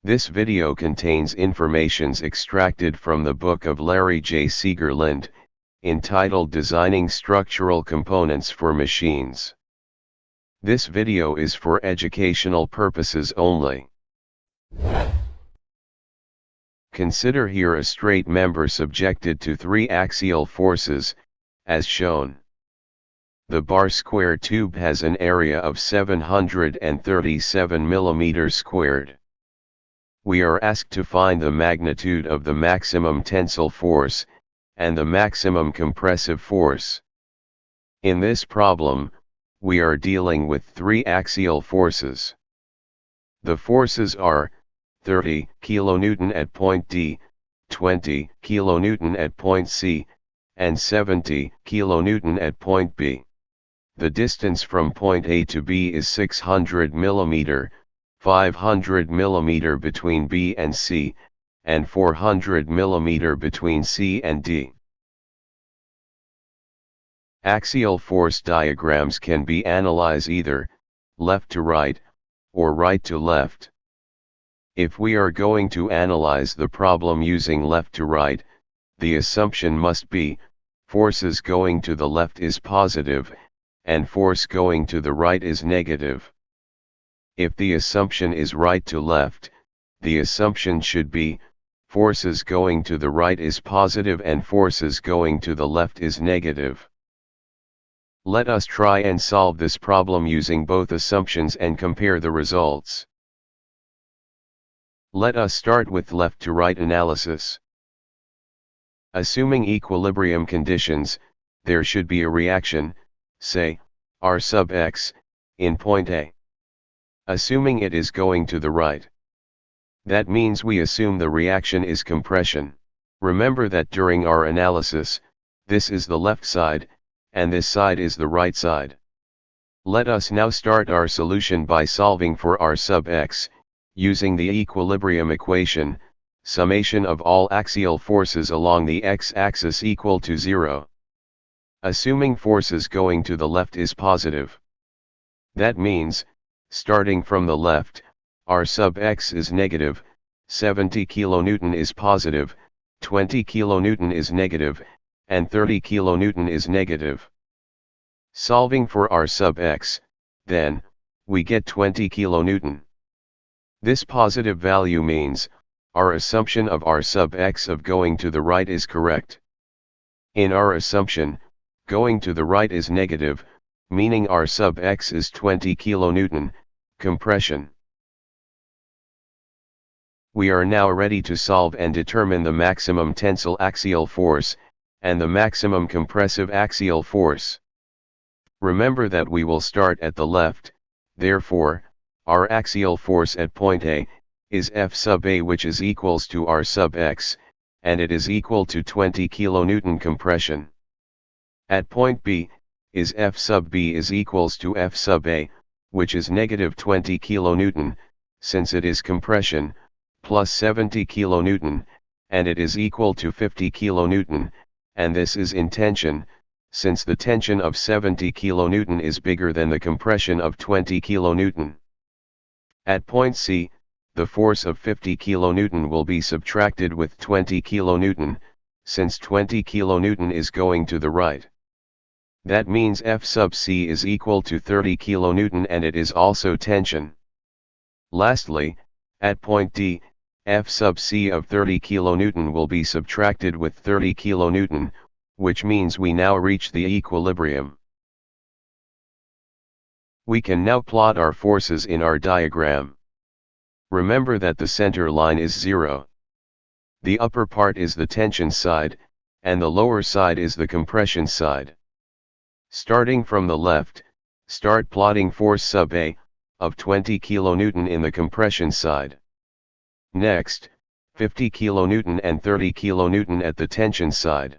This video contains informations extracted from the book of Larry J. Seegerland, entitled Designing Structural Components for Machines. This video is for educational purposes only. Consider here a straight member subjected to 3 axial forces, as shown. The bar square tube has an area of 737 mm squared. We are asked to find the magnitude of the maximum tensile force, and the maximum compressive force. In this problem, we are dealing with 3 axial forces. The forces are 30 kN at point D, 20 kN at point C, and 70 kN at point B. The distance from point A to B is 600 mm, 500 mm between B and C, and 400 mm between C and D. Axial force diagrams can be analyzed either left to right, or right to left. If we are going to analyze the problem using left to right, the assumption must be, forces going to the left is positive, and force going to the right is negative. If the assumption is right to left, the assumption should be, forces going to the right is positive and forces going to the left is negative. Let us try and solve this problem using both assumptions and compare the results. Let us start with left to right analysis. Assuming equilibrium conditions, there should be a reaction, say, R sub x, in point A. Assuming it is going to the right. That means we assume the reaction is compression. Remember that during our analysis, this is the left side, and this side is the right side. Let us now start our solution by solving for R sub x, using the equilibrium equation, summation of all axial forces along the x-axis equal to 0. Assuming forces going to the left is positive. That means, starting from the left, R sub x is negative, 70 kN is positive, 20 kN is negative, and 30 kN is negative. Solving for R sub x, then, we get 20 kN. This positive value means, our assumption of R sub x of going to the right is correct. In our assumption, going to the right is negative, meaning R sub x is 20 kN, compression. We are now ready to solve and determine the maximum tensile axial force, and the maximum compressive axial force. Remember that we will start at the left, therefore, our axial force at point A, is F sub A, which is equals to R sub x, and it is equal to 20 kN compression. At point B, is F sub B is equals to F sub A, which is negative 20 kN, since it is compression, plus 70 kN, and it is equal to 50 kN, and this is in tension, since the tension of 70 kN is bigger than the compression of 20 kN. At point C, the force of 50 kN will be subtracted with 20 kN, since 20 kN is going to the right. That means F sub C is equal to 30 kN, and it is also tension. Lastly, at point D, F sub C of 30 kN will be subtracted with 30 kN, which means we now reach the equilibrium. We can now plot our forces in our diagram. Remember that the center line is 0. The upper part is the tension side, and the lower side is the compression side. Starting from the left, start plotting force sub A, of 20 kN in the compression side. Next, 50 kN and 30 kN at the tension side.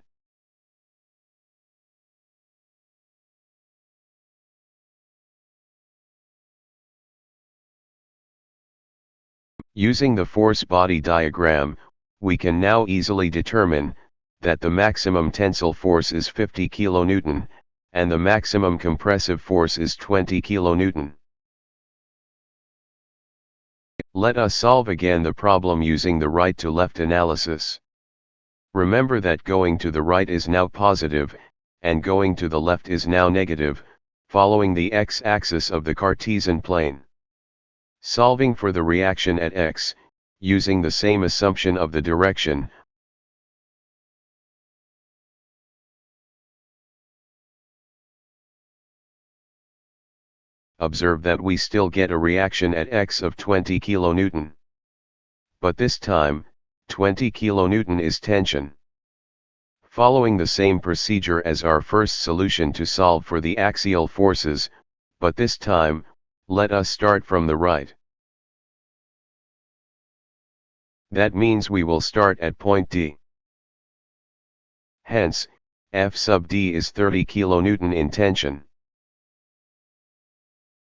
Using the force body diagram, we can now easily determine that the maximum tensile force is 50 kN, and the maximum compressive force is 20 kN. Let us solve again the problem using the right to left analysis. Remember that going to the right is now positive, and going to the left is now negative, following the x-axis of the Cartesian plane. Solving for the reaction at x, using the same assumption of the direction, observe that we still get a reaction at x of 20 kN. But this time, 20 kN is tension. Following the same procedure as our first solution to solve for the axial forces, but this time, let us start from the right. That means we will start at point D. Hence, F sub D is 30 kN in tension.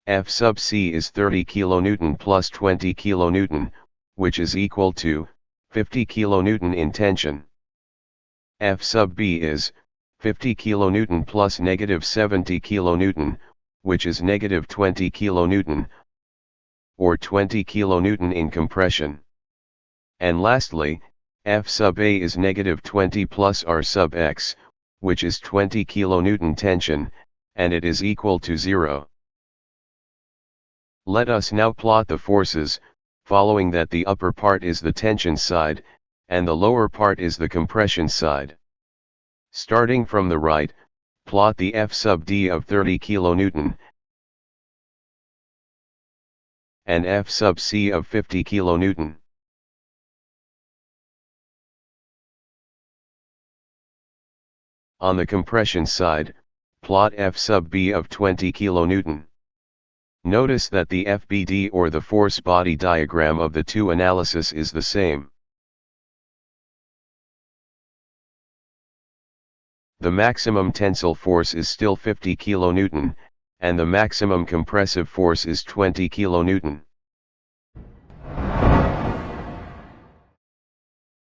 F sub C is 30 kN plus 20 kN, which is equal to 50 kN in tension. F sub B is 50 kN plus negative 70 kN, which is negative 20 kN, or 20 kN in compression. And lastly, F sub A is negative 20 plus R sub X, which is 20 kN tension, and it is equal to 0. Let us now plot the forces, following that the upper part is the tension side, and the lower part is the compression side. Starting from the right, plot the F sub D of 30 kN, and F sub C of 50 kN. On the compression side, plot F sub B of 20 kN. Notice that the FBD or the force body diagram of the two analysis is the same. The maximum tensile force is still 50 kN, and the maximum compressive force is 20 kN.